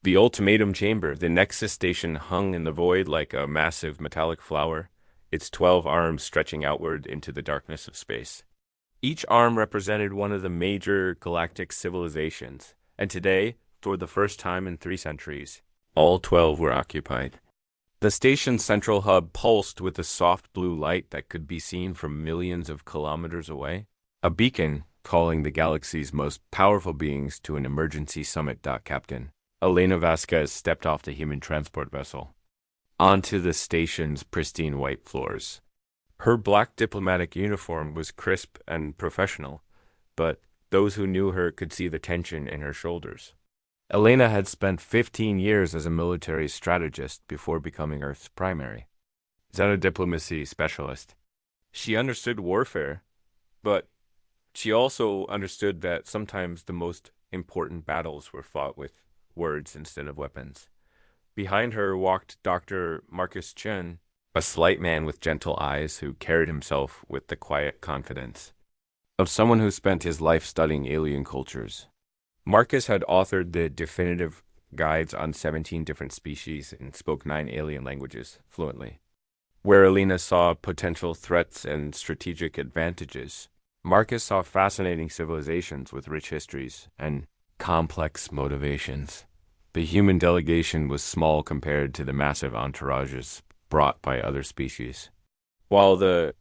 The ultimatum chamber, the Nexus station hung in the void like a massive metallic flower, its 12 arms stretching outward into the darkness of space. Each arm represented one of the major galactic civilizations, and today, for the first time in 3 centuries, all 12 were occupied. The station's central hub pulsed with a soft blue light that could be seen from millions of kilometers away, a beacon calling the galaxy's most powerful beings to an emergency summit. Captain Elena Vasquez stepped off the human transport vessel onto the station's pristine white floors. Her black diplomatic uniform was crisp and professional, but those who knew her could see the tension in her shoulders. Elena had spent 15 years as a military strategist before becoming Earth's primary diplomacy specialist. She understood warfare, but she also understood that sometimes the most important battles were fought with words instead of weapons. Behind her walked Dr. Marcus Chen, a slight man with gentle eyes who carried himself with the quiet confidence of someone who spent his life studying alien cultures. Marcus had authored the definitive guides on 17 different species and spoke 9 alien languages fluently. Where Elena saw potential threats and strategic advantages, Marcus saw fascinating civilizations with rich histories and complex motivations. The human delegation was small compared to the massive entourages brought by other species. While the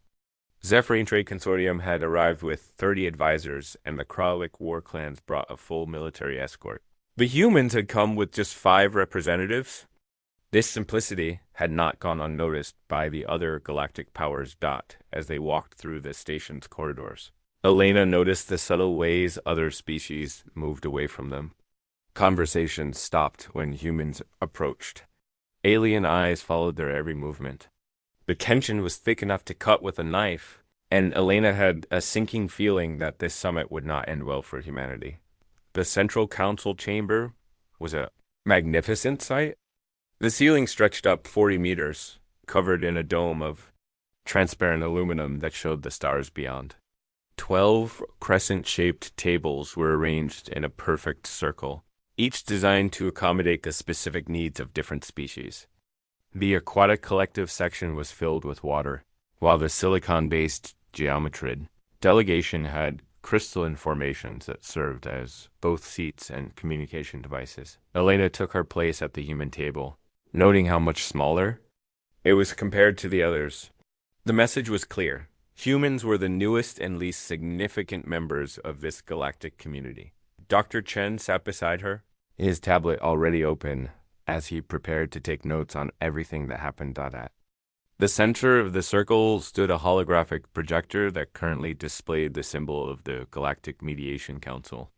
Zephyrian Trade Consortium had arrived with 30 advisors, and the Kralik war clans brought a full military escort, the humans had come with just 5 representatives. This simplicity had not gone unnoticed by the other galactic powers. As they walked through the station's corridors, Elena noticed the subtle ways other species moved away from them. Conversations stopped when humans approached. Alien eyes followed their every movement. The tension was thick enough to cut with a knife, and Elena had a sinking feeling that this summit would not end well for humanity. The central council chamber was a magnificent sight. The ceiling stretched up 40 meters, covered in a dome of transparent aluminum that showed the stars beyond. 12 crescent-shaped tables were arranged in a perfect circle, each designed to accommodate the specific needs of different species. The aquatic collective section was filled with water, while the silicon-based geometrid delegation had crystalline formations that served as both seats and communication devices. Elena took her place at the human table, noting how much smaller it was compared to the others. The message was clear. Humans were the newest and least significant members of this galactic community. Dr. Chen sat beside her, his tablet already open, as he prepared to take notes on everything that happened. At the center of the circle stood a holographic projector that currently displayed the symbol of the Galactic Mediation Council.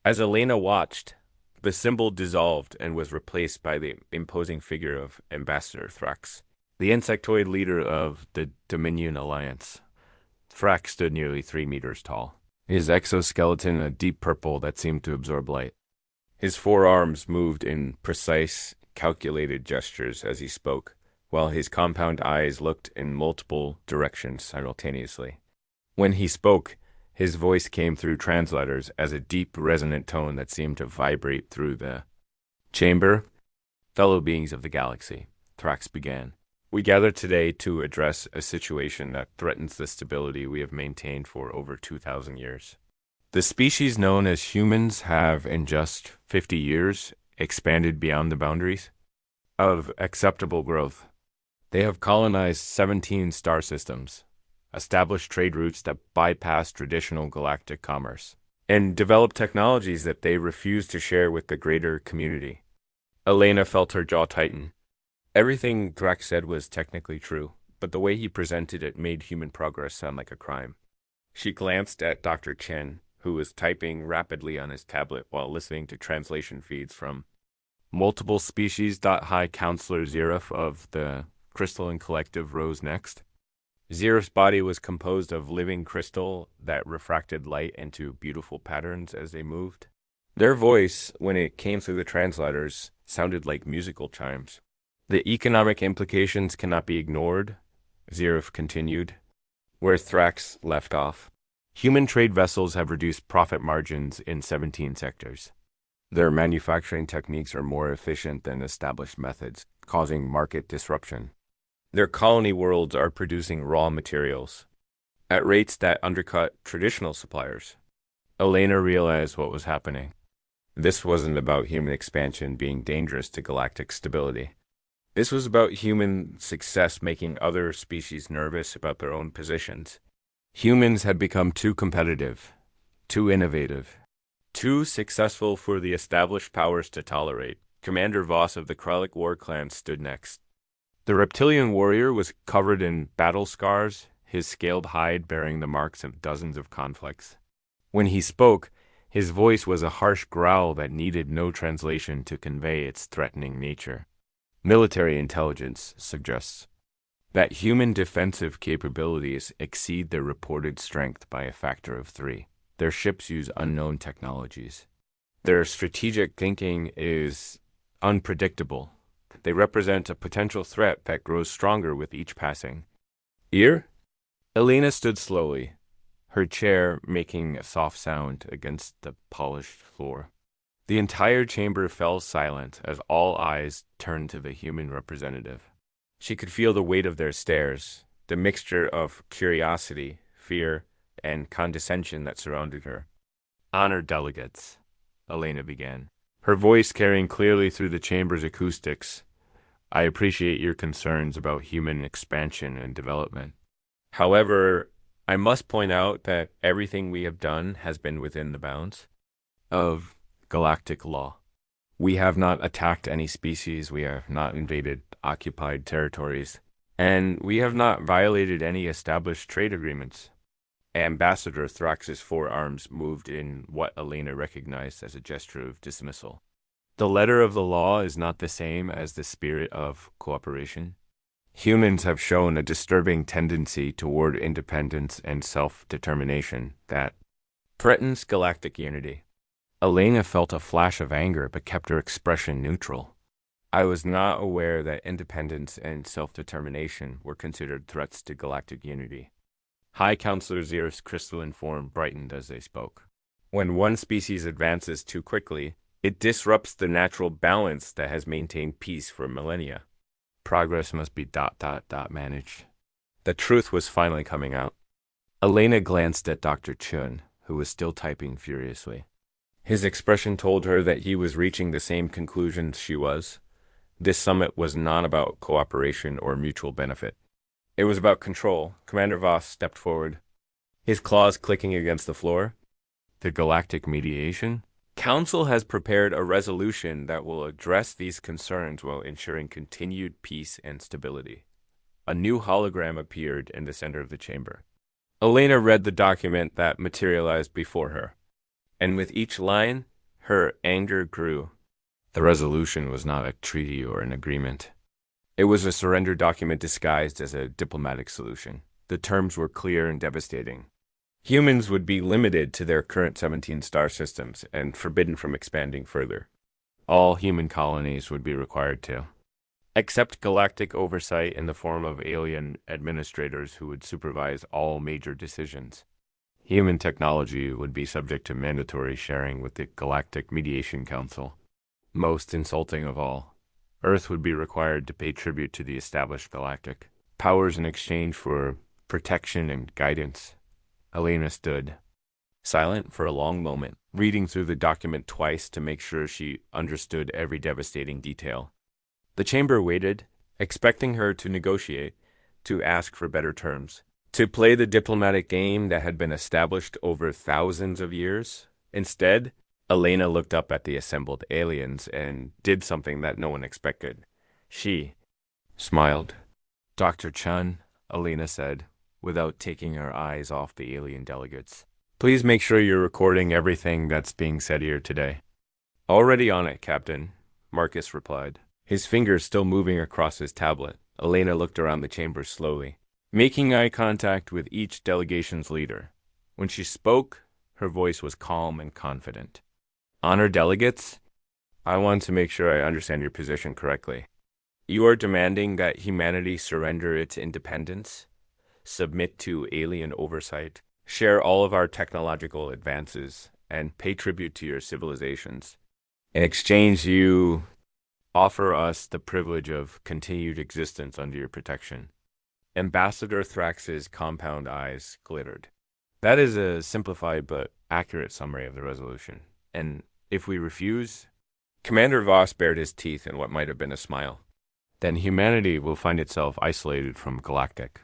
As Elena watched, the symbol dissolved and was replaced by the imposing figure of Ambassador Thrax, the insectoid leader of the Dominion Alliance. Thrax stood nearly 3 meters tall, his exoskeleton a deep purple that seemed to absorb light. His 4 arms moved in precise, calculated gestures as he spoke, while his compound eyes looked in multiple directions simultaneously. When he spoke, his voice came through translators as a deep, resonant tone that seemed to vibrate through the chamber. Fellow beings of the galaxy, Thrax began. We gather today to address a situation that threatens the stability we have maintained for over 2,000 years. The species known as humans have, in just 50 years, expanded beyond the boundaries of acceptable growth. They have colonized 17 star systems, established trade routes that bypass traditional galactic commerce, and developed technologies that they refuse to share with the greater community. Elena felt her jaw tighten. Everything Drax said was technically true, but the way he presented it made human progress sound like a crime. She glanced at Dr. Chen, who was typing rapidly on his tablet while listening to translation feeds from multiple species. High Counselor Zerif of the Crystalline Collective rose next. Zerif's body was composed of living crystal that refracted light into beautiful patterns as they moved. Their voice, when it came through the translators, sounded like musical chimes. The economic implications cannot be ignored, Zerif continued, where Thrax left off. Human trade vessels have reduced profit margins in 17 sectors. Their manufacturing techniques are more efficient than established methods, causing market disruption. Their colony worlds are producing raw materials at rates that undercut traditional suppliers. Elena realized what was happening. This wasn't about human expansion being dangerous to galactic stability. This was about human success making other species nervous about their own positions. Humans had become too competitive, too innovative, too successful for the established powers to tolerate. Commander Voss of the Kralik war clan stood next. The reptilian warrior was covered in battle scars, his scaled hide bearing the marks of dozens of conflicts. When he spoke, his voice was a harsh growl that needed no translation to convey its threatening nature. Military intelligence suggests that human defensive capabilities exceed their reported strength by a factor of 3. Their ships use unknown technologies. Their strategic thinking is unpredictable. They represent a potential threat that grows stronger with each passing year. Elena stood slowly, her chair making a soft sound against the polished floor. The entire chamber fell silent as all eyes turned to the human representative. She could feel the weight of their stares, the mixture of curiosity, fear, and condescension that surrounded her. "Honored delegates," Elena began, her voice carrying clearly through the chamber's acoustics. "I appreciate your concerns about human expansion and development. However, I must point out that everything we have done has been within the bounds of galactic law. We have not attacked any species, we have not invaded occupied territories, and we have not violated any established trade agreements." Ambassador Thrax's forearms moved in what Elena recognized as a gesture of dismissal. The letter of the law is not the same as the spirit of cooperation. Humans have shown a disturbing tendency toward independence and self-determination that threatens galactic unity. Elena felt a flash of anger but kept her expression neutral. "I was not aware that independence and self-determination were considered threats to galactic unity." High Counselor Zir's crystalline form brightened as they spoke. "When one species advances too quickly, it disrupts the natural balance that has maintained peace for millennia. Progress must be ... managed." The truth was finally coming out. Elena glanced at Dr. Chun, who was still typing furiously. His expression told her that he was reaching the same conclusions she was. This summit was not about cooperation or mutual benefit. It was about control. Commander Voss stepped forward, his claws clicking against the floor. "The galactic mediation? Council has prepared a resolution that will address these concerns while ensuring continued peace and stability." A new hologram appeared in the center of the chamber. Elena read the document that materialized before her, and with each line, her anger grew. The resolution was not a treaty or an agreement. It was a surrender document disguised as a diplomatic solution. The terms were clear and devastating. Humans would be limited to their current 17 star systems and forbidden from expanding further. All human colonies would be required to accept galactic oversight in the form of alien administrators who would supervise all major decisions. Human technology would be subject to mandatory sharing with the Galactic Mediation Council. Most insulting of all, Earth would be required to pay tribute to the established galactic powers in exchange for protection and guidance. Elena stood, silent for a long moment, reading through the document twice to make sure she understood every devastating detail. The chamber waited, expecting her to negotiate, to ask for better terms, to play the diplomatic game that had been established over thousands of years. Instead, Elena looked up at the assembled aliens and did something that no one expected. She smiled. "Dr. Chun," Elena said, without taking her eyes off the alien delegates, "please make sure you're recording everything that's being said here today." "Already on it, Captain," Marcus replied, his fingers still moving across his tablet. Elena looked around the chamber slowly, making eye contact with each delegation's leader. When she spoke, her voice was calm and confident. "Honor delegates, I want to make sure I understand your position correctly. You are demanding that humanity surrender its independence, submit to alien oversight, share all of our technological advances, and pay tribute to your civilizations. In exchange, you offer us the privilege of continued existence under your protection. Ambassador Thrax's compound eyes glittered. That is a simplified but accurate summary of the resolution. And if we refuse, Commander Voss bared his teeth in what might have been a smile. Then humanity will find itself isolated from galactic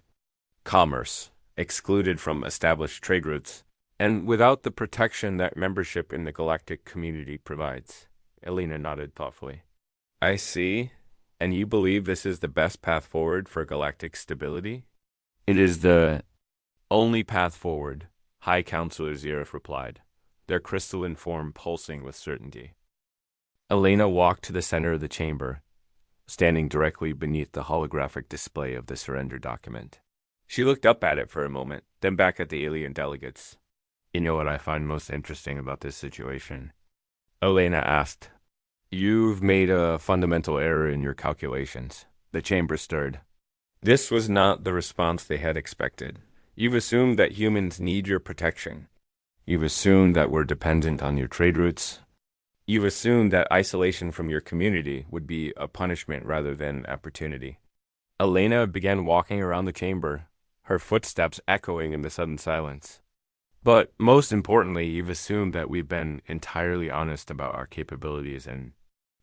commerce, excluded from established trade routes, and without the protection that membership in the galactic community provides. Elena nodded thoughtfully. I see. And you believe this is the best path forward for galactic stability? It is the only path forward, High Counselor Zerif replied, their crystalline form pulsing with certainty. Elena walked to the center of the chamber, standing directly beneath the holographic display of the surrender document. She looked up at it for a moment, then back at the alien delegates. You know what I find most interesting about this situation? Elena asked. You've made a fundamental error in your calculations. The chamber stirred. This was not the response they had expected. You've assumed that humans need your protection. You've assumed that we're dependent on your trade routes. You've assumed that isolation from your community would be a punishment rather than opportunity. Elena began walking around the chamber, her footsteps echoing in the sudden silence. But most importantly, you've assumed that we've been entirely honest about our capabilities, and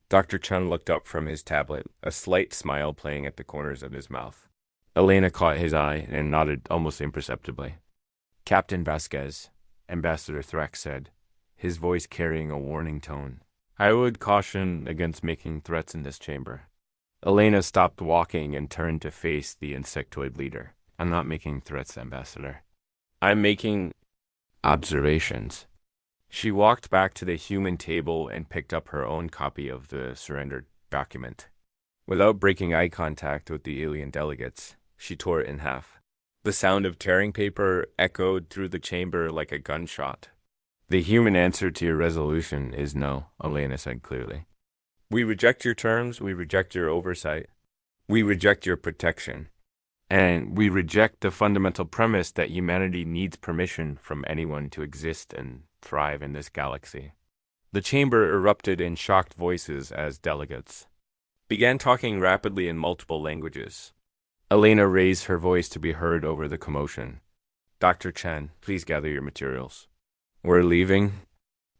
Dr. Chun looked up from his tablet, a slight smile playing at the corners of his mouth. Elena caught his eye and nodded almost imperceptibly. Captain Vasquez, Ambassador Thrax said, his voice carrying a warning tone. I would caution against making threats in this chamber. Elena stopped walking and turned to face the insectoid leader. I'm not making threats, Ambassador. I'm making observations. She walked back to the human table and picked up her own copy of the surrender document. Without breaking eye contact with the alien delegates, she tore it in half. The sound of tearing paper echoed through the chamber like a gunshot. The human answer to your resolution is no, Elena said clearly. We reject your terms, we reject your oversight, we reject your protection, and we reject the fundamental premise that humanity needs permission from anyone to exist and thrive in this galaxy. The chamber erupted in shocked voices as delegates began talking rapidly in multiple languages. Elena raised her voice to be heard over the commotion. Dr. Chen, please gather your materials. We're leaving?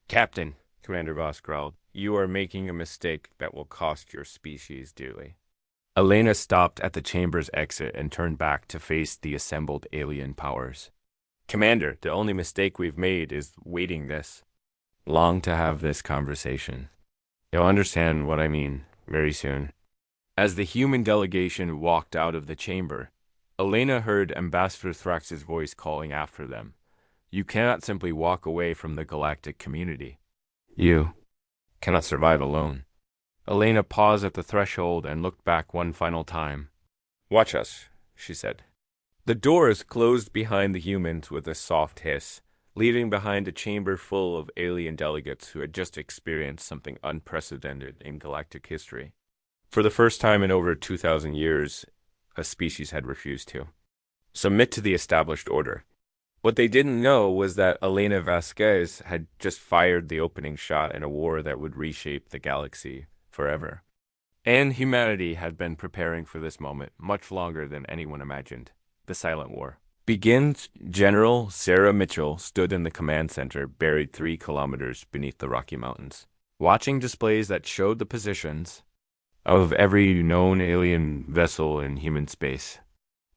Captain, Commander Voss growled, you are making a mistake that will cost your species dearly. Elena stopped at the chamber's exit and turned back to face the assembled alien powers. Commander, the only mistake we've made is waiting this long to have this conversation. You'll understand what I mean very soon. As the human delegation walked out of the chamber, Elena heard Ambassador Thrax's voice calling after them. You cannot simply walk away from the galactic community. You cannot survive alone. Elena paused at the threshold and looked back one final time. Watch us, she said. The doors closed behind the humans with a soft hiss, leaving behind a chamber full of alien delegates who had just experienced something unprecedented in galactic history. For the first time in over 2,000 years, a species had refused to submit to the established order. What they didn't know was that Elena Vasquez had just fired the opening shot in a war that would reshape the galaxy forever. And humanity had been preparing for this moment much longer than anyone imagined. The Silent War begins. General Sarah Mitchell stood in the command center buried 3 kilometers beneath the Rocky Mountains, watching displays that showed the positions of every known alien vessel in human space.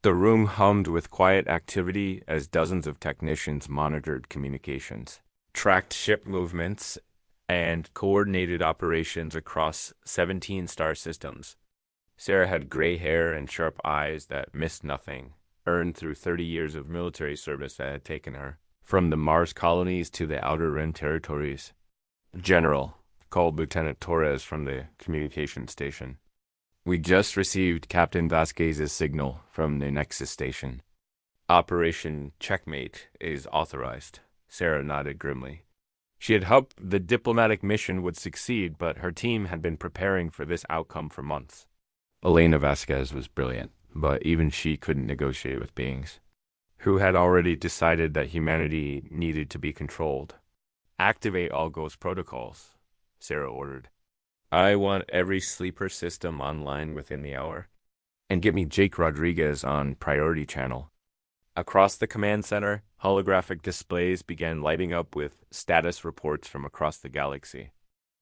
The room hummed with quiet activity as dozens of technicians monitored communications, tracked ship movements, and coordinated operations across 17 star systems. Sarah had gray hair and sharp eyes that missed nothing, earned through 30 years of military service that had taken her from the Mars colonies to the Outer Rim territories. General, called Lieutenant Torres from the communication station. We just received Captain Vasquez's signal from the Nexus station. Operation Checkmate is authorized. Sarah nodded grimly. She had hoped the diplomatic mission would succeed, but her team had been preparing for this outcome for months. Elena Vasquez was brilliant, but even she couldn't negotiate with beings who had already decided that humanity needed to be controlled. Activate all ghost protocols. Sarah ordered. I want every sleeper system online within the hour. And get me Jake Rodriguez on Priority Channel. Across the command center, holographic displays began lighting up with status reports from across the galaxy.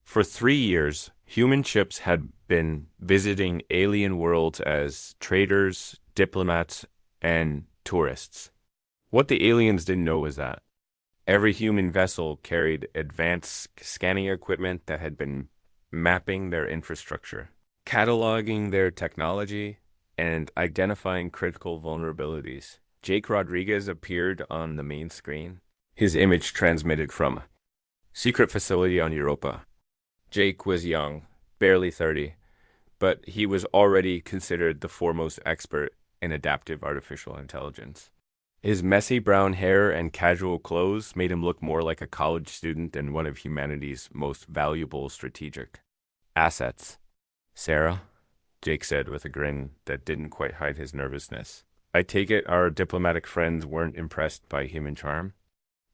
For 3 years, human ships had been visiting alien worlds as traders, diplomats, and tourists. What the aliens didn't know was that every human vessel carried advanced scanning equipment that had been mapping their infrastructure, cataloging their technology, and identifying critical vulnerabilities. Jake Rodriguez appeared on the main screen, his image transmitted from secret facility on Europa. Jake was young, barely 30, but he was already considered the foremost expert in adaptive artificial intelligence. His messy brown hair and casual clothes made him look more like a college student than one of humanity's most valuable strategic assets. Sarah, Jake said with a grin that didn't quite hide his nervousness. I take it our diplomatic friends weren't impressed by human charm?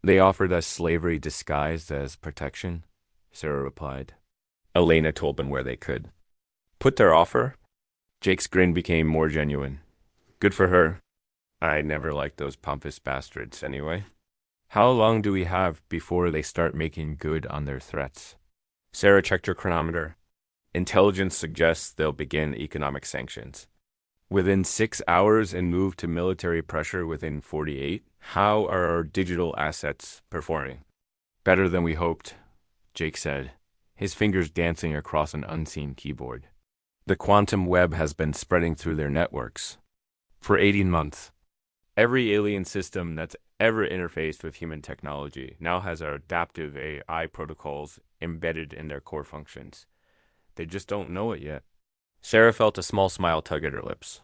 They offered us slavery disguised as protection, Sarah replied. Elena told them where they could. Put their offer? Jake's grin became more genuine. Good for her. I never liked those pompous bastards anyway. How long do we have before they start making good on their threats? Sarah checked her chronometer. Intelligence suggests they'll begin economic sanctions within 6 hours and move to military pressure within 48. How are our digital assets performing? Better than we hoped, Jake said, his fingers dancing across an unseen keyboard. The quantum web has been spreading through their networks for 18 months. Every alien system that's ever interfaced with human technology now has our adaptive AI protocols embedded in their core functions. They just don't know it yet. Sarah felt a small smile tug at her lips.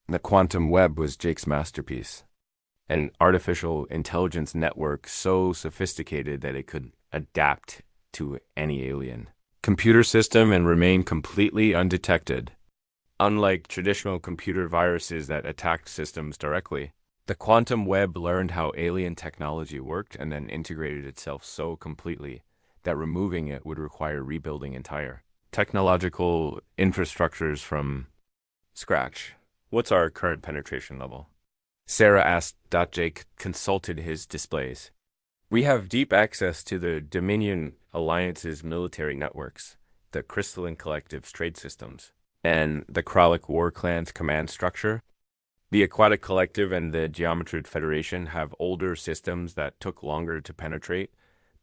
The quantum web was Jake's masterpiece. An artificial intelligence network so sophisticated that it could adapt to any alien computer system and remain completely undetected. Unlike traditional computer viruses that attacked systems directly, the quantum web learned how alien technology worked and then integrated itself so completely that removing it would require rebuilding entire technological infrastructures from scratch. What's our current penetration level? Sarah asked. Jake consulted his displays. We have deep access to the Dominion Alliance's military networks, the Crystalline Collective's trade systems, and the Kralik War Clan's command structure. The Aquatic Collective and the Geometrid Federation have older systems that took longer to penetrate,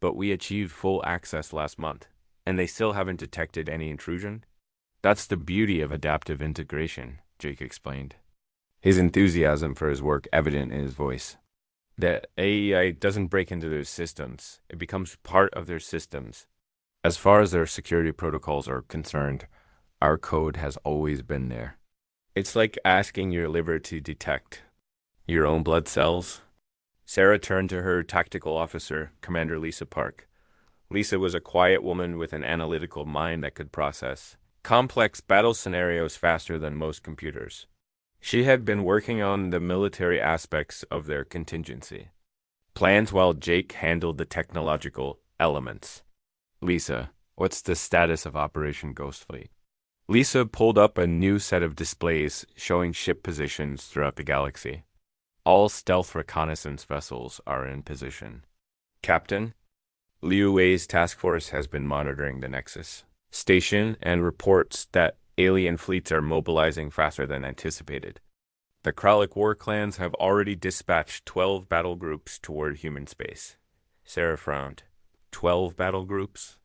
but we achieved full access last month, and they still haven't detected any intrusion. That's the beauty of adaptive integration, Jake explained, his enthusiasm for his work evident in his voice. The AI doesn't break into their systems. It becomes part of their systems. As far as their security protocols are concerned, our code has always been there. It's like asking your liver to detect your own blood cells. Sarah turned to her tactical officer, Commander Lisa Park. Lisa was a quiet woman with an analytical mind that could process complex battle scenarios faster than most computers. She had been working on the military aspects of their contingency plans while Jake handled the technological elements. Lisa, what's the status of Operation Ghost Fleet? Lisa pulled up a new set of displays showing ship positions throughout the galaxy. All stealth reconnaissance vessels are in position. Captain, Liu Wei's task force has been monitoring the Nexus station and reports that alien fleets are mobilizing faster than anticipated. The Kralik war clans have already dispatched 12 battle groups toward human space. Sarah frowned. 12 battle groups?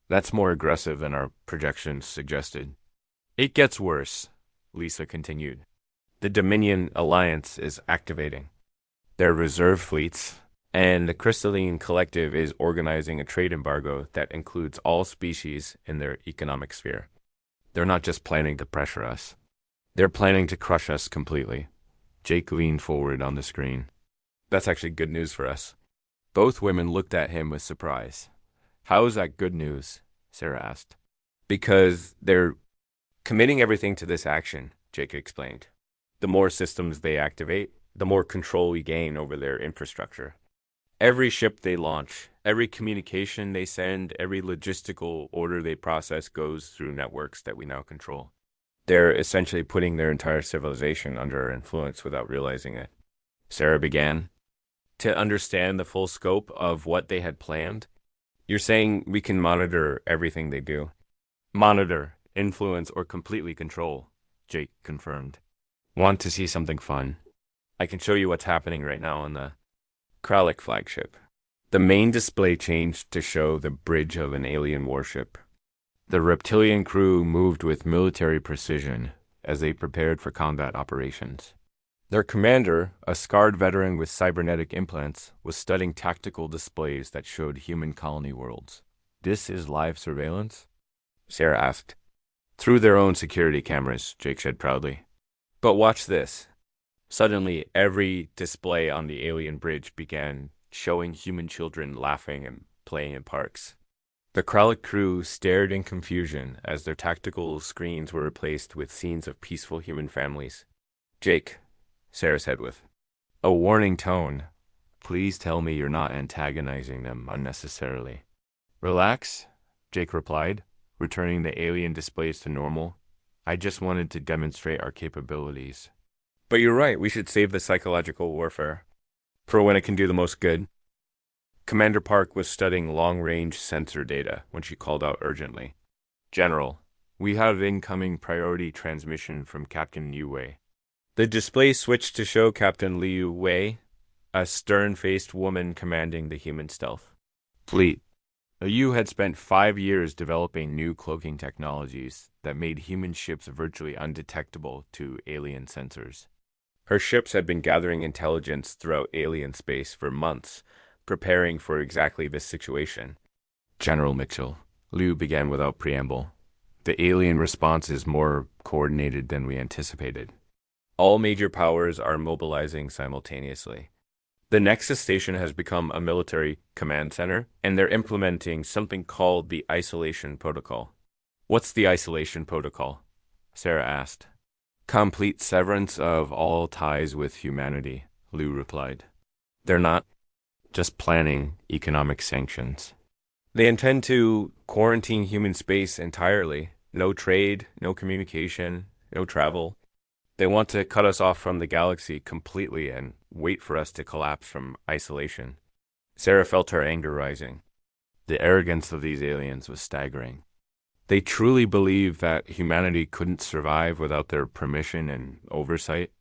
That's more aggressive than our projections suggested. It gets worse, Lisa continued. The Dominion Alliance is activating their reserve fleets, and the Crystalline Collective is organizing a trade embargo that includes all species in their economic sphere. They're not just planning to pressure us. They're planning to crush us completely. Jake leaned forward on the screen. That's actually good news for us. Both women looked at him with surprise. How is that good news? Sarah asked. Because they're committing everything to this action, Jake explained. The more systems they activate, the more control we gain over their infrastructure. Every ship they launch, Every communication they send, every logistical order they process goes through networks that we now control. They're essentially putting their entire civilization under our influence without realizing it. Sarah began. To understand the full scope of what they had planned, you're saying we can monitor everything they do. Monitor, influence, or completely control, Jake confirmed. Want to see something fun? I can show you what's happening right now on the Kralik flagship. The main display changed to show the bridge of an alien warship. The reptilian crew moved with military precision as they prepared for combat operations. Their commander, a scarred veteran with cybernetic implants, was studying tactical displays that showed human colony worlds. This is live surveillance? Sarah asked. Through their own security cameras, Jake said proudly. But watch this. Suddenly, every display on the alien bridge began showing human children laughing and playing in parks. The Kralik crew stared in confusion as their tactical screens were replaced with scenes of peaceful human families. Jake, Sarah said with a warning tone, please tell me you're not antagonizing them unnecessarily. Relax, Jake replied, returning the alien displays to normal. I just wanted to demonstrate our capabilities. But you're right, we should save the psychological warfare for when it can do the most good. Commander Park was studying long-range sensor data when she called out urgently. General, we have incoming priority transmission from Captain Liu Wei. The display switched to show Captain Liu Wei, a stern-faced woman commanding the human stealth fleet. Liu had spent 5 years developing new cloaking technologies that made human ships virtually undetectable to alien sensors. Her ships had been gathering intelligence throughout alien space for months, preparing for exactly this situation. General Mitchell, Liu began without preamble. The alien response is more coordinated than we anticipated. All major powers are mobilizing simultaneously. The Nexus station has become a military command center, and they're implementing something called the Isolation Protocol. What's the Isolation Protocol? Sarah asked. Complete severance of all ties with humanity, Liu replied. They're not just planning economic sanctions. They intend to quarantine human space entirely. No trade, no communication, no travel. They want to cut us off from the galaxy completely and wait for us to collapse from isolation. Sarah felt her anger rising. The arrogance of these aliens was staggering. They truly believe that humanity couldn't survive without their permission and oversight.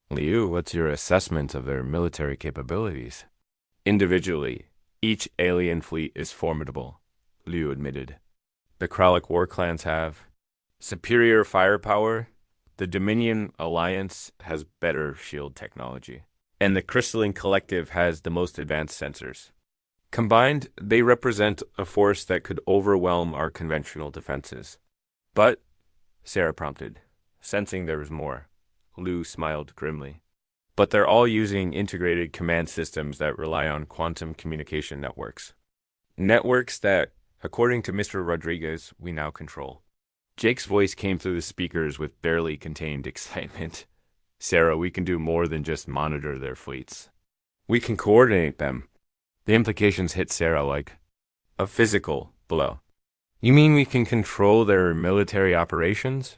Liu, what's your assessment of their military capabilities? Individually, each alien fleet is formidable, Liu admitted. The Kralik war clans have superior firepower. The Dominion Alliance has better shield technology, and the Crystalline Collective has the most advanced sensors. Combined, they represent a force that could overwhelm our conventional defenses. But, Sarah prompted, sensing there was more. Liu smiled grimly. But they're all using integrated command systems that rely on quantum communication networks. Networks that, according to Mr. Rodriguez, we now control. Jake's voice came through the speakers with barely contained excitement. Sarah, we can do more than just monitor their fleets. We can coordinate them. The implications hit Sarah like a physical blow. You mean we can control their military operations?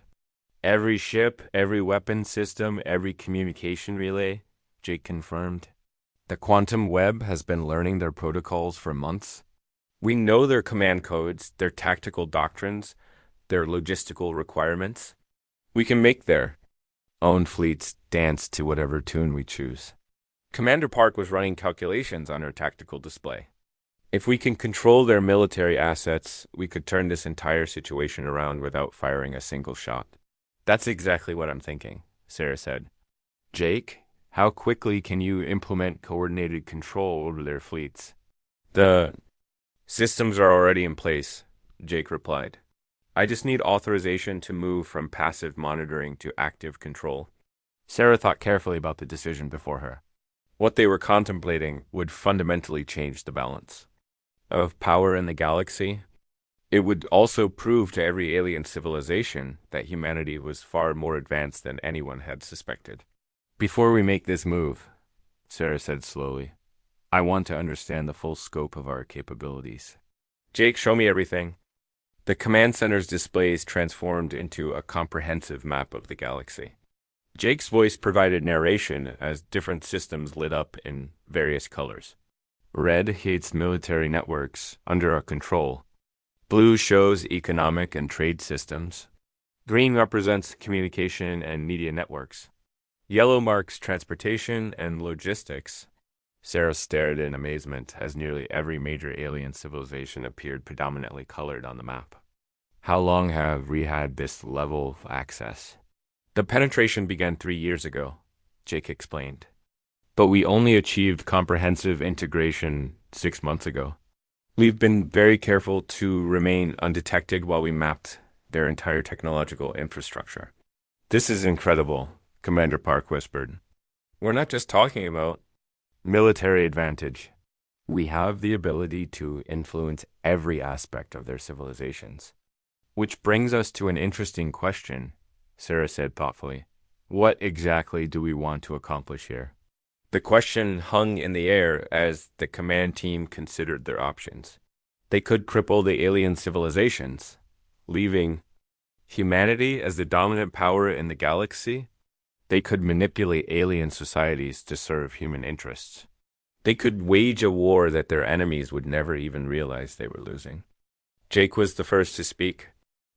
Every ship, every weapon system, every communication relay, Jake confirmed. The quantum web has been learning their protocols for months. We know their command codes, their tactical doctrines, their logistical requirements. We can make their own fleets dance to whatever tune we choose. Commander Park was running calculations on her tactical display. If we can control their military assets, we could turn this entire situation around without firing a single shot. That's exactly what I'm thinking, Sarah said. Jake, how quickly can you implement coordinated control over their fleets? The systems are already in place, Jake replied. I just need authorization to move from passive monitoring to active control. Sarah thought carefully about the decision before her. What they were contemplating would fundamentally change the balance of power in the galaxy. It would also prove to every alien civilization that humanity was far more advanced than anyone had suspected. Before we make this move, Sarah said slowly, I want to understand the full scope of our capabilities. Jake, show me everything. The command center's displays transformed into a comprehensive map of the galaxy. Jake's voice provided narration as different systems lit up in various colors. Red hates military networks under our control. Blue shows economic and trade systems. Green represents communication and media networks. Yellow marks transportation and logistics. Sarah stared in amazement as nearly every major alien civilization appeared predominantly colored on the map. How long have we had this level of access? The penetration began 3 years ago, Jake explained. But we only achieved comprehensive integration 6 months ago. We've been very careful to remain undetected while we mapped their entire technological infrastructure. This is incredible, Commander Park whispered. We're not just talking about military advantage. We have the ability to influence every aspect of their civilizations. Which brings us to an interesting question, Sarah said thoughtfully. What exactly do we want to accomplish here? The question hung in the air as the command team considered their options. They could cripple the alien civilizations, leaving humanity as the dominant power in the galaxy. They could manipulate alien societies to serve human interests. They could wage a war that their enemies would never even realize they were losing. Jake was the first to speak.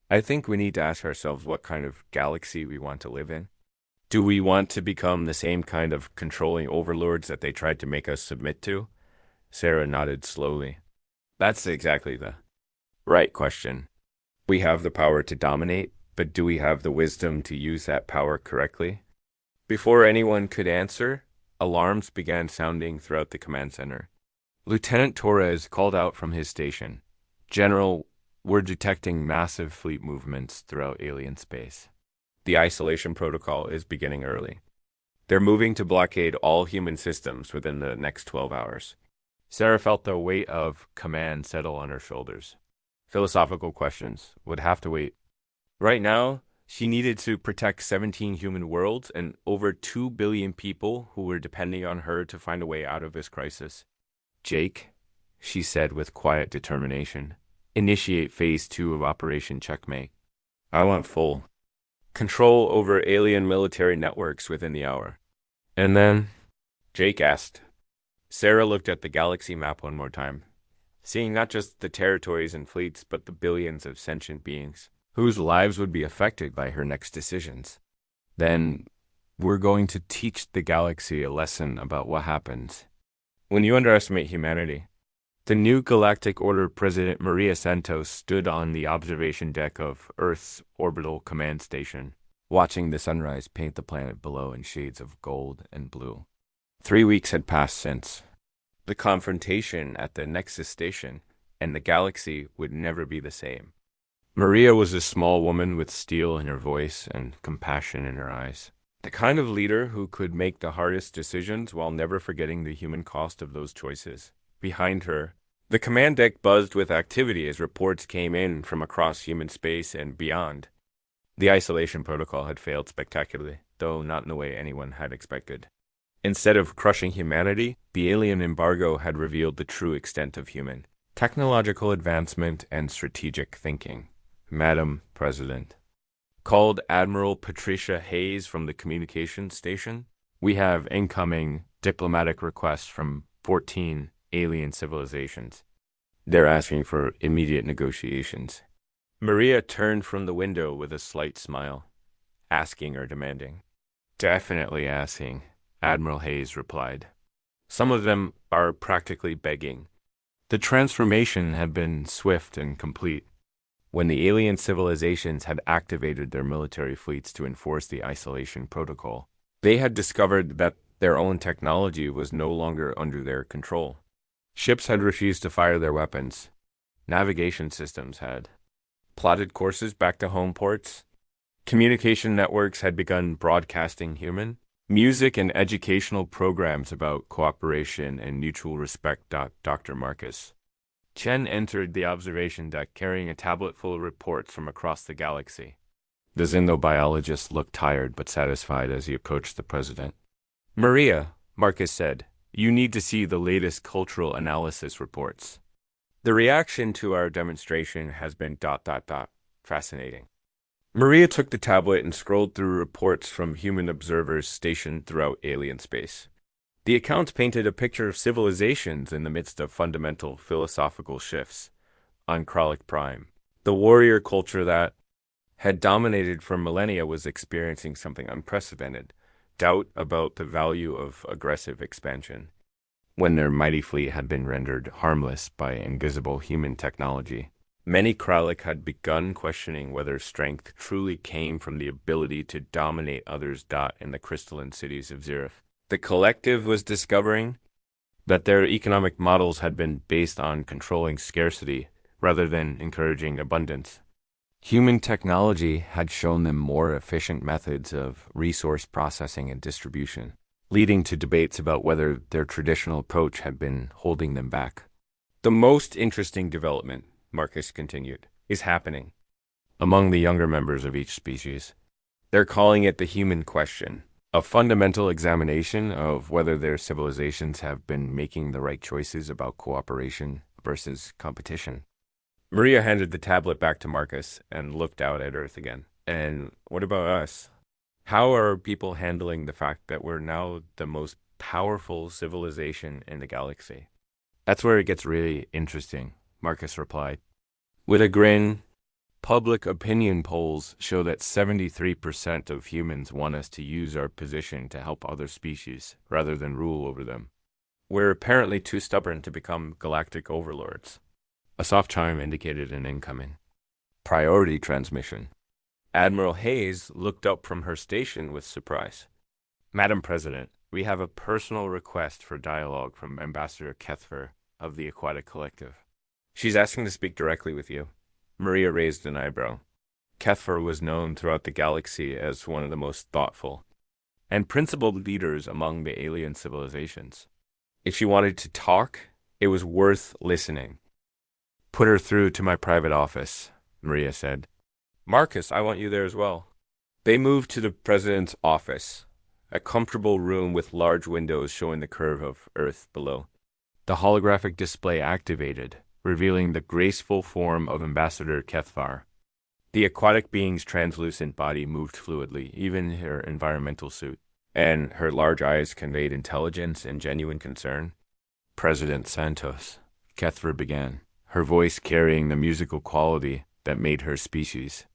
I think we need to ask ourselves what kind of galaxy we want to live in. Do we want to become the same kind of controlling overlords that they tried to make us submit to? Sarah nodded slowly. That's exactly the right question. We have the power to dominate, but do we have the wisdom to use that power correctly? Before anyone could answer, alarms began sounding throughout the command center. Lieutenant Torres called out from his station. General, we're detecting massive fleet movements throughout alien space. The isolation protocol is beginning early. They're moving to blockade all human systems within the next 12 hours. Sarah felt the weight of command settle on her shoulders. Philosophical questions would have to wait. Right now, she needed to protect 17 human worlds and over 2 billion people who were depending on her to find a way out of this crisis. Jake, she said with quiet determination, initiate phase 2 of Operation Checkmate. I want full control over alien military networks within the hour. And then, Jake asked. Sarah looked at the galaxy map one more time, seeing not just the territories and fleets, but the billions of sentient beings whose lives would be affected by her next decisions. Then, we're going to teach the galaxy a lesson about what happens when you underestimate humanity. The new Galactic Order President Maria Santos stood on the observation deck of Earth's orbital command station, watching the sunrise paint the planet below in shades of gold and blue. 3 weeks had passed since the confrontation at the Nexus station, and the galaxy would never be the same. Maria was a small woman with steel in her voice and compassion in her eyes. The kind of leader who could make the hardest decisions while never forgetting the human cost of those choices. Behind her, the command deck buzzed with activity as reports came in from across human space and beyond. The isolation protocol had failed spectacularly, though not in the way anyone had expected. Instead of crushing humanity, the alien embargo had revealed the true extent of human technological advancement and strategic thinking. Madam President, called Admiral Patricia Hayes from the communications station, we have incoming diplomatic requests from 14 alien civilizations. They're asking for immediate negotiations. Maria turned from the window with a slight smile. Asking or demanding? Definitely asking, Admiral Hayes replied. Some of them are practically begging. The transformation had been swift and complete. When the alien civilizations had activated their military fleets to enforce the isolation protocol, they had discovered that their own technology was no longer under their control. Ships had refused to fire their weapons. Navigation systems had plotted courses back to home ports. Communication networks had begun broadcasting human music and educational programs about cooperation and mutual respect. Dr. Marcus Chen entered the observation deck carrying a tablet full of reports from across the galaxy. The xenobiologist looked tired but satisfied as he approached the president. Maria, Marcus said, You need to see the latest cultural analysis reports. The reaction to our demonstration has been ... fascinating. Maria took the tablet and scrolled through reports from human observers stationed throughout alien space. The accounts painted a picture of civilizations in the midst of fundamental philosophical shifts on Kralik Prime. The warrior culture that had dominated for millennia was experiencing something unprecedented, doubt about the value of aggressive expansion, when their mighty fleet had been rendered harmless by invisible human technology. Many Kralik had begun questioning whether strength truly came from the ability to dominate others. In the crystalline cities of Zerif, the collective was discovering that their economic models had been based on controlling scarcity rather than encouraging abundance. Human technology had shown them more efficient methods of resource processing and distribution, leading to debates about whether their traditional approach had been holding them back. The most interesting development, Marcus continued, is happening among the younger members of each species. They're calling it the human question, a fundamental examination of whether their civilizations have been making the right choices about cooperation versus competition. Maria handed the tablet back to Marcus and looked out at Earth again. And what about us? How are people handling the fact that we're now the most powerful civilization in the galaxy? That's where it gets really interesting, Marcus replied. With a grin, public opinion polls show that 73% of humans want us to use our position to help other species rather than rule over them. We're apparently too stubborn to become galactic overlords. A soft chime indicated an incoming priority transmission. Admiral Hayes looked up from her station with surprise. Madam President, we have a personal request for dialogue from Ambassador Kethfer of the Aquatic Collective. She's asking to speak directly with you. Maria raised an eyebrow. Kethfer was known throughout the galaxy as one of the most thoughtful and principled leaders among the alien civilizations. If she wanted to talk, it was worth listening. Put her through to my private office, Maria said. Marcus, I want you there as well. They moved to the president's office, a comfortable room with large windows showing the curve of Earth below. The holographic display activated, revealing the graceful form of Ambassador Kethvar. The aquatic being's translucent body moved fluidly, even her environmental suit, and her large eyes conveyed intelligence and genuine concern. President Santos, Kethvar began, her voice carrying the musical quality that made her species.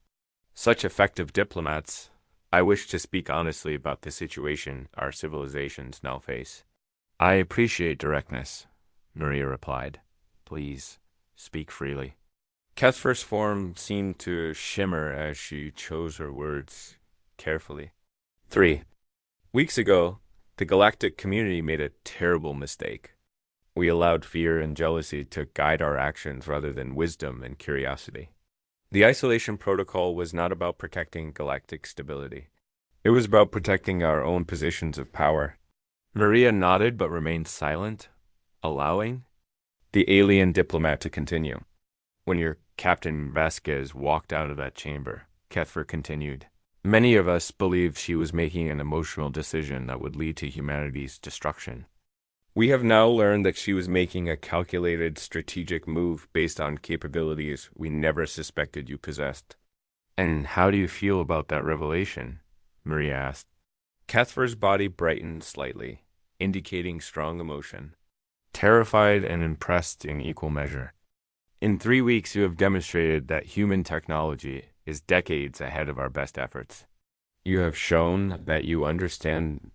Such effective diplomats, I wish to speak honestly about the situation our civilizations now face. I appreciate directness, Maria replied. Please, speak freely. Kethver's form seemed to shimmer as she chose her words carefully. 3 weeks ago, the galactic community made a terrible mistake. We allowed fear and jealousy to guide our actions rather than wisdom and curiosity. The isolation protocol was not about protecting galactic stability. It was about protecting our own positions of power. Maria nodded but remained silent, allowing the alien diplomat to continue. When your Captain Vasquez walked out of that chamber, Kethver continued, many of us believed she was making an emotional decision that would lead to humanity's destruction. We have now learned that she was making a calculated, strategic move based on capabilities we never suspected you possessed. And how do you feel about that revelation? Maria asked. Kethver's body brightened slightly, indicating strong emotion. Terrified and impressed in equal measure. In 3 weeks, you have demonstrated that human technology is decades ahead of our best efforts. You have shown that you understand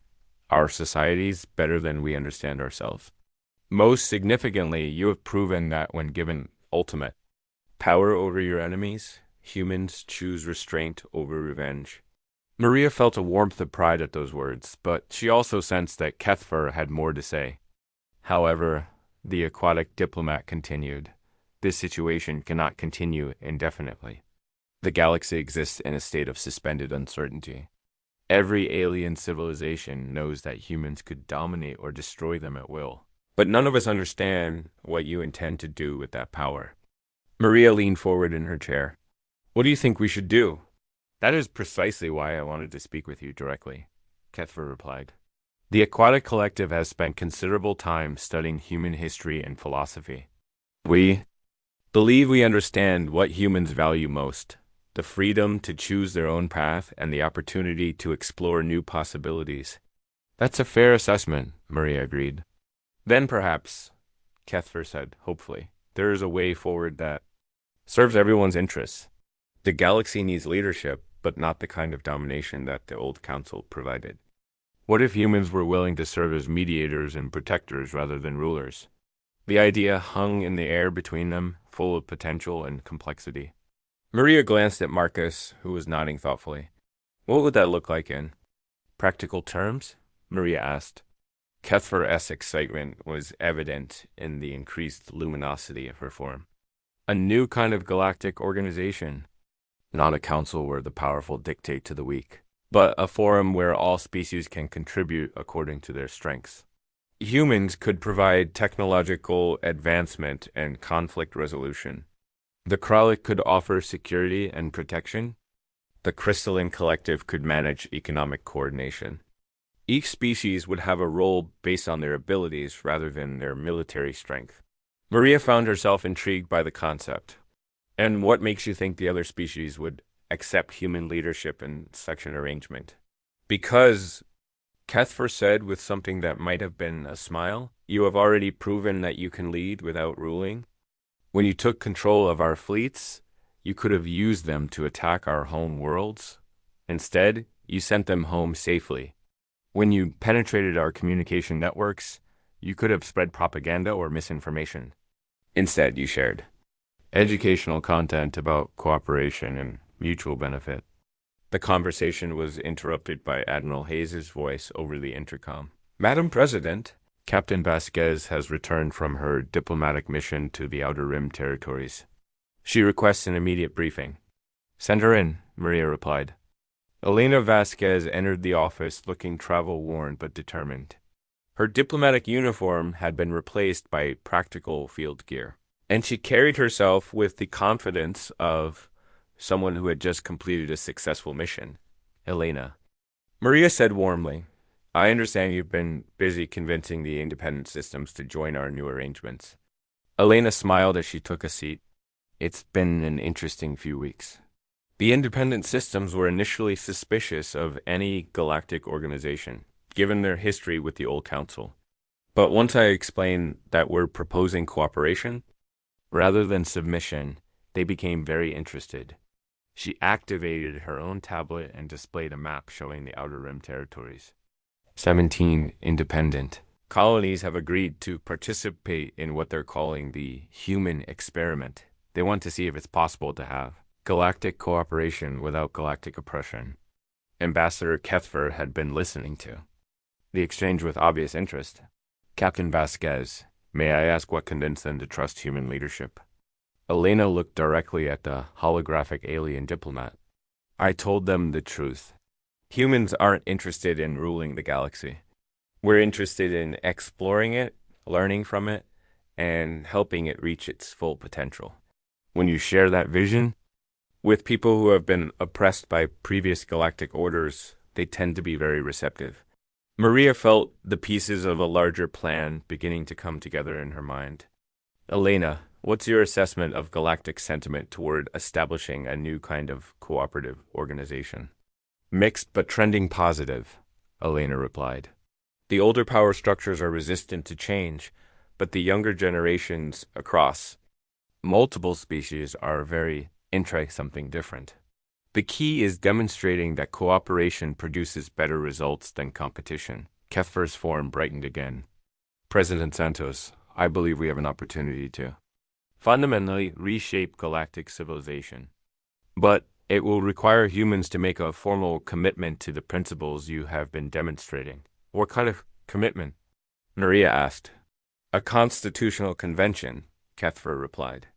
our societies better than we understand ourselves. Most significantly, you have proven that when given ultimate power over your enemies, humans choose restraint over revenge. Maria felt a warmth of pride at those words, but she also sensed that Kethver had more to say. However, the aquatic diplomat continued, this situation cannot continue indefinitely. The galaxy exists in a state of suspended uncertainty. Every alien civilization knows that humans could dominate or destroy them at will. But none of us understand what you intend to do with that power. Maria leaned forward in her chair. What do you think we should do? That is precisely why I wanted to speak with you directly, Kethver replied. The Aquatic Collective has spent considerable time studying human history and philosophy. We believe we understand what humans value most: the freedom to choose their own path and the opportunity to explore new possibilities. That's a fair assessment, Maria agreed. Then perhaps, Kethfer said, hopefully, there is a way forward that serves everyone's interests. The galaxy needs leadership, but not the kind of domination that the old council provided. What if humans were willing to serve as mediators and protectors rather than rulers? The idea hung in the air between them, full of potential and complexity. Maria glanced at Marcus, who was nodding thoughtfully. What would that look like in practical terms? Maria asked. Kethfer's excitement was evident in the increased luminosity of her form. A new kind of galactic organization. Not a council where the powerful dictate to the weak, but a forum where all species can contribute according to their strengths. Humans could provide technological advancement and conflict resolution. The Kralik could offer security and protection. The Crystalline Collective could manage economic coordination. Each species would have a role based on their abilities rather than their military strength. Maria found herself intrigued by the concept. And what makes you think the other species would accept human leadership in such an arrangement? Because, Kethfer said with something that might have been a smile, you have already proven that you can lead without ruling. When you took control of our fleets, you could have used them to attack our home worlds. Instead, you sent them home safely. When you penetrated our communication networks, you could have spread propaganda or misinformation. Instead, you shared educational content about cooperation and mutual benefit. The conversation was interrupted by Admiral Hayes' voice over the intercom. Madam President, Captain Vasquez has returned from her diplomatic mission to the Outer Rim territories. She requests an immediate briefing. Send her in, Maria replied. Elena Vasquez entered the office looking travel-worn but determined. Her diplomatic uniform had been replaced by practical field gear, and she carried herself with the confidence of someone who had just completed a successful mission. Elena. Maria said warmly, I understand you've been busy convincing the independent systems to join our new arrangements. Elena smiled as she took a seat. It's been an interesting few weeks. The independent systems were initially suspicious of any galactic organization, given their history with the old council. But once I explained that we're proposing cooperation, rather than submission, they became very interested. She activated her own tablet and displayed a map showing the Outer Rim territories. 17 independent colonies have agreed to participate in what they're calling the human experiment. They want to see if it's possible to have galactic cooperation without galactic oppression. Ambassador Kethfer had been listening to the exchange with obvious interest. Captain Vasquez, may I ask what convinced them to trust human leadership? Elena looked directly at the holographic alien diplomat. I told them the truth. Humans aren't interested in ruling the galaxy. We're interested in exploring it, learning from it, and helping it reach its full potential. When you share that vision with people who have been oppressed by previous galactic orders, they tend to be very receptive. Maria felt the pieces of a larger plan beginning to come together in her mind. Elena, what's your assessment of galactic sentiment toward establishing a new kind of cooperative organization? Mixed but trending positive, Elena replied. The older power structures are resistant to change, but the younger generations across multiple species are very something different. The key is demonstrating that cooperation produces better results than competition. Kethfer's form brightened again. President Santos, I believe we have an opportunity to fundamentally reshape galactic civilization. But it will require humans to make a formal commitment to the principles you have been demonstrating. What kind of commitment? Maria asked. A constitutional convention, Kethfer replied.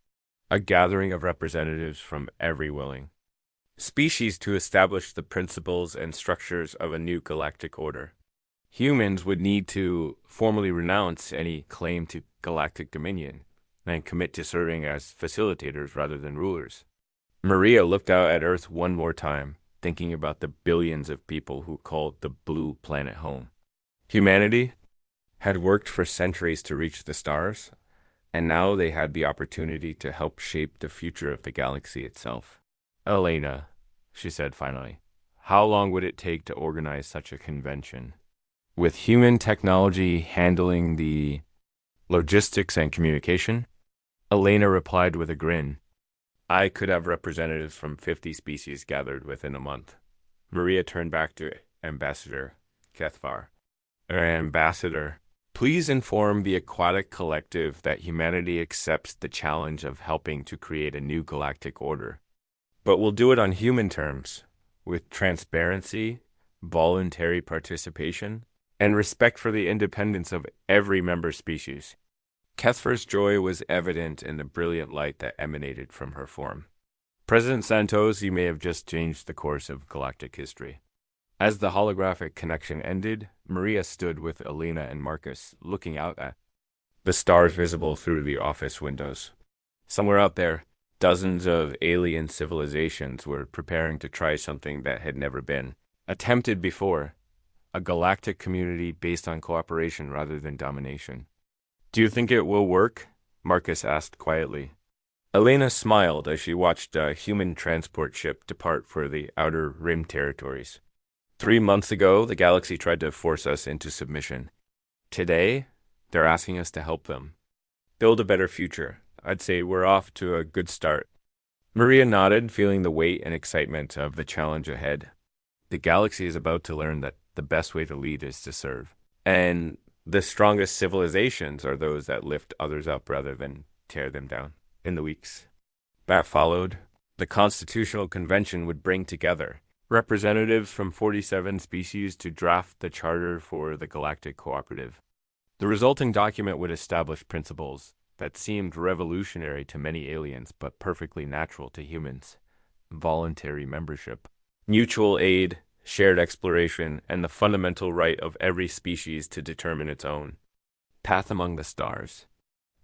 A gathering of representatives from every willing species to establish the principles and structures of a new galactic order. Humans would need to formally renounce any claim to galactic dominion and commit to serving as facilitators rather than rulers. Maria looked out at Earth one more time, thinking about the billions of people who called the blue planet home. Humanity had worked for centuries to reach the stars, and now they had the opportunity to help shape the future of the galaxy itself. Elena, she said finally, how long would it take to organize such a convention? With human technology handling the logistics and communication? Elena replied with a grin. I could have representatives from 50 species gathered within a month. Maria turned back to Ambassador Kethvar. Ambassador, please inform the Aquatic Collective that humanity accepts the challenge of helping to create a new galactic order. But we'll do it on human terms, with transparency, voluntary participation, and respect for the independence of every member species. Kethvar's joy was evident in the brilliant light that emanated from her form. President Santos, you may have just changed the course of galactic history. As the holographic connection ended, Maria stood with Elena and Marcus, looking out at the stars visible through the office windows. Somewhere out there, dozens of alien civilizations were preparing to try something that had never been attempted before, a galactic community based on cooperation rather than domination. Do you think it will work? Marcus asked quietly. Elena smiled as she watched a human transport ship depart for the Outer Rim territories. 3 months ago, the galaxy tried to force us into submission. Today, they're asking us to help them build a better future. I'd say we're off to a good start. Maria nodded, feeling the weight and excitement of the challenge ahead. The galaxy is about to learn that the best way to lead is to serve. And the strongest civilizations are those that lift others up rather than tear them down. In the weeks that followed, the Constitutional Convention would bring together representatives from 47 species to draft the charter for the Galactic Cooperative. The resulting document would establish principles that seemed revolutionary to many aliens but perfectly natural to humans: voluntary membership, mutual aid, shared exploration, and the fundamental right of every species to determine its own path among the stars.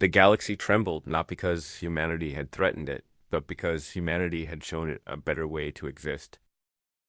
The galaxy trembled not because humanity had threatened it, but because humanity had shown it a better way to exist.